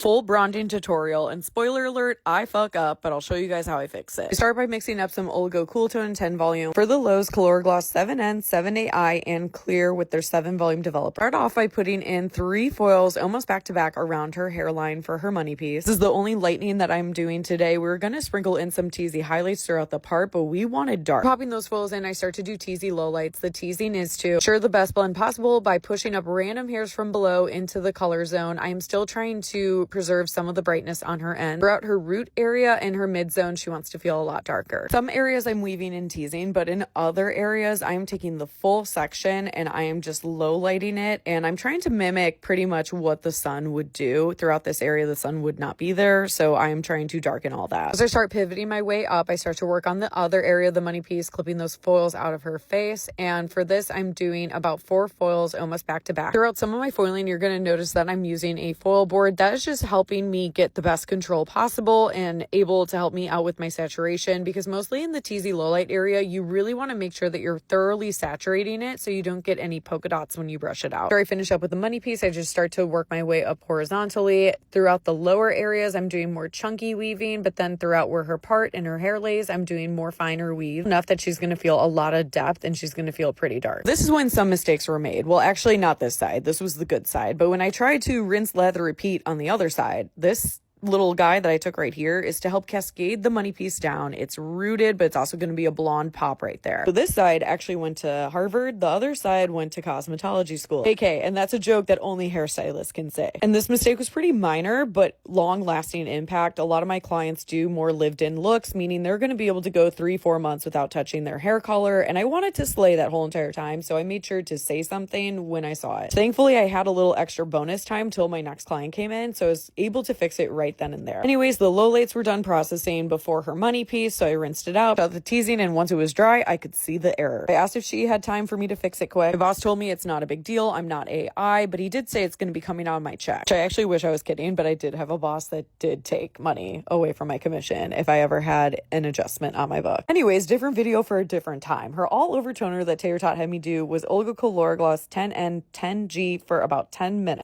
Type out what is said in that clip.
full bronzing tutorial, and spoiler alert, I fuck up, but I'll show you guys how I fix it. I start by mixing up some Oligo Cool Tone 10 volume for the Lowe's Color Gloss 7N, 7AI, and Clear with their 7 volume developer. Start off by putting in 3 foils almost back to back around her hairline for her money piece. This is the only lightening that I'm doing today. We're gonna sprinkle in some teasy highlights throughout the part, but we wanted dark. Popping those foils in, I start to do teasy lowlights. The teasing is to ensure the best blend possible by pushing up random hairs from below into the color zone. I am still trying to preserve some of the brightness on her end. Throughout her root area and her mid zone, she wants to feel a lot darker. Some areas I'm weaving and teasing, but in other areas, I'm taking the full section and I am just low lighting it. And I'm trying to mimic pretty much what the sun would do. Throughout this area, the sun would not be there. So I am trying to darken all that. As I start pivoting my way up, I start to work on the other area of the money piece, clipping those foils out of her face. And for this, I'm doing about 4 foils almost back to back. Throughout some of my foiling, you're going to notice that I'm using a foil board. That is just helping me get the best control possible and able to help me out with my saturation, because mostly in the teasy low light area, you really want to make sure that you're thoroughly saturating it so you don't get any polka dots when you brush it out. After I finish up with the money piece, I just start to work my way up horizontally. Throughout the lower areas, I'm doing more chunky weaving, but then throughout where her part and her hair lays, I'm doing more finer weave, enough that she's going to feel a lot of depth and she's going to feel pretty dark. This is when some mistakes were made. Well, actually not this side. This was the good side. But when I tried to rinse, lather, repeat on the other side, this little guy that I took right here is to help cascade the money piece down. It's rooted, but it's also going to be a blonde pop right there. So this side actually went to Harvard. The other side went to cosmetology school. Okay, and that's a joke that only hairstylists can say. And this mistake was pretty minor, but long-lasting impact. A lot of my clients do more lived-in looks, meaning they're going to be able to go 3-4 months without touching their hair color. And I wanted to slay that whole entire time, so I made sure to say something when I saw it. Thankfully, I had a little extra bonus time till my next client came in, so I was able to fix it right then and there. Anyways, the lowlights were done processing before her money piece, so I rinsed it out, got the teasing, and once it was dry, I could see the error. I asked if she had time for me to fix it quick. My boss told me it's not a big deal. I'm not AI, but he did say it's going to be coming out of my check. Which I actually wish I was kidding, but I did have a boss that did take money away from my commission if I ever had an adjustment on my book. Anyways, different video for a different time. Her all over toner that Taylor Tot had me do was Olga Color Gloss 10N 10G for about 10 minutes.